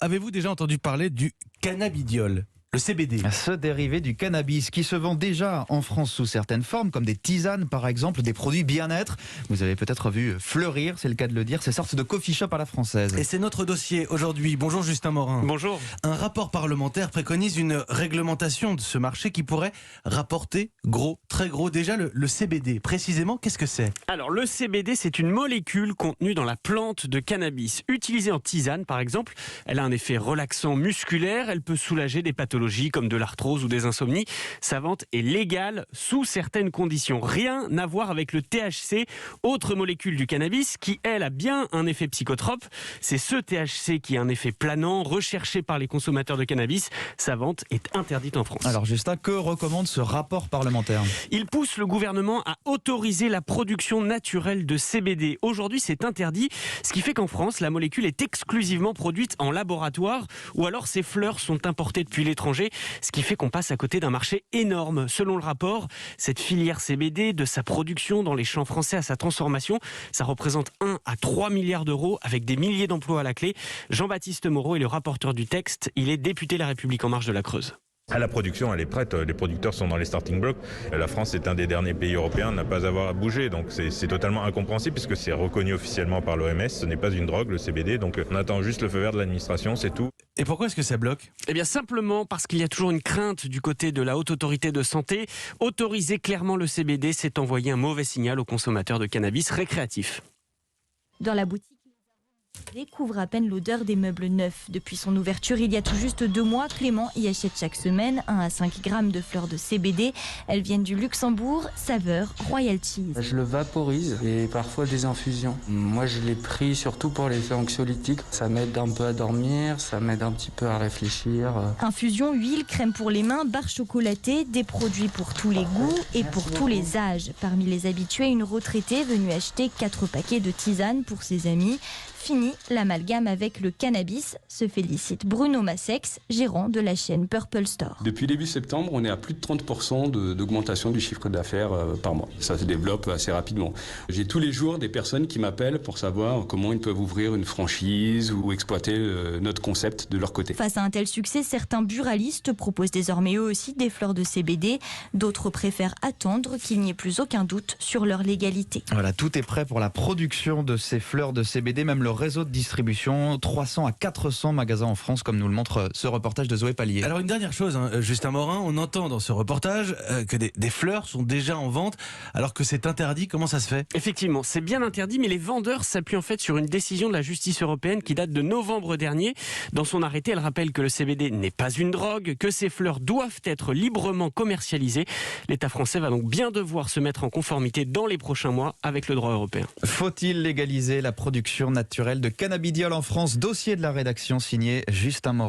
avez-vous déjà entendu parler du cannabidiol, le CBD? Ce dérivé du cannabis qui se vend déjà en France sous certaines formes, comme des tisanes par exemple, des produits bien-être. Vous avez peut-être vu fleurir, c'est le cas de le dire, ces sortes de coffee shop à la française. Et c'est notre dossier aujourd'hui. Bonjour Justin Morin. Bonjour. Un rapport parlementaire préconise une réglementation de ce marché qui pourrait rapporter gros, très gros. Déjà le CBD, précisément, qu'est-ce que c'est? Alors le CBD, c'est une molécule contenue dans la plante de cannabis. Utilisée en tisane par exemple, elle a un effet relaxant musculaire, elle peut soulager des pathologies comme de l'arthrose ou des insomnies. Sa vente est légale sous certaines conditions. Rien à voir avec le THC, autre molécule du cannabis qui, elle, a bien un effet psychotrope. C'est ce THC qui a un effet planant, recherché par les consommateurs de cannabis. Sa vente est interdite en France. Alors Justin, que recommande ce rapport parlementaire? Il pousse le gouvernement à autoriser la production naturelle de CBD. Aujourd'hui, c'est interdit, ce qui fait qu'en France, la molécule est exclusivement produite en laboratoire ou alors ses fleurs sont importées depuis l'étranger, ce qui fait qu'on passe à côté d'un marché énorme. Selon le rapport, cette filière CBD, de sa production dans les champs français à sa transformation, ça représente 1 à 3 milliards d'euros avec des milliers d'emplois à la clé. Jean-Baptiste Moreau est le rapporteur du texte. Il est député La République En Marche de la Creuse. La production, elle est prête. Les producteurs sont dans les starting blocks. La France est un des derniers pays européens à ne pas avoir à bouger. Donc c'est totalement incompréhensible puisque c'est reconnu officiellement par l'OMS. Ce n'est pas une drogue, le CBD. Donc on attend juste le feu vert de l'administration, c'est tout. Et pourquoi est-ce que ça bloque? Eh bien simplement parce qu'il y a toujours une crainte du côté de la Haute Autorité de Santé. Autoriser clairement le CBD, c'est envoyer un mauvais signal aux consommateurs de cannabis récréatif. Dans la boutique, on découvre à peine l'odeur des meubles neufs. Depuis son ouverture il y a tout juste 2 mois, Clément y achète chaque semaine 1 à 5 grammes de fleurs de CBD. Elles viennent du Luxembourg, saveur royalties. Je le vaporise et parfois des infusions. Moi je l'ai pris surtout pour l'effet anxiolytique. Ça m'aide un peu à dormir, ça m'aide un petit peu à réfléchir. Infusion, huile, crème pour les mains, barres chocolatées, des produits pour tous les goûts et pour tous les âges. Parmi les habitués, une retraitée venue acheter 4 paquets de tisane pour ses amis. Fini l'amalgame avec le cannabis, se félicite Bruno Massex, gérant de la chaîne Purple Store. Depuis début septembre, on est à plus de 30% d'augmentation du chiffre d'affaires par mois. Ça se développe assez rapidement. J'ai tous les jours des personnes qui m'appellent pour savoir comment ils peuvent ouvrir une franchise ou exploiter notre concept de leur côté. Face à un tel succès, certains buralistes proposent désormais eux aussi des fleurs de CBD. D'autres préfèrent attendre qu'il n'y ait plus aucun doute sur leur légalité. Voilà, tout est prêt pour la production de ces fleurs de CBD, même le réseau de distribution, 300 à 400 magasins en France, comme nous le montre ce reportage de Zoé Pallier. Alors une dernière chose, Justin Morin, on entend dans ce reportage que des fleurs sont déjà en vente alors que c'est interdit. Comment ça se fait? Effectivement, c'est bien interdit, mais les vendeurs s'appuient en fait sur une décision de la justice européenne qui date de novembre dernier. Dans son arrêté, elle rappelle que le CBD n'est pas une drogue, que ces fleurs doivent être librement commercialisées. L'État français va donc bien devoir se mettre en conformité dans les prochains mois avec le droit européen. Faut-il légaliser la production naturelle de cannabidiol en France? Dossier de la rédaction signé Justin Morin.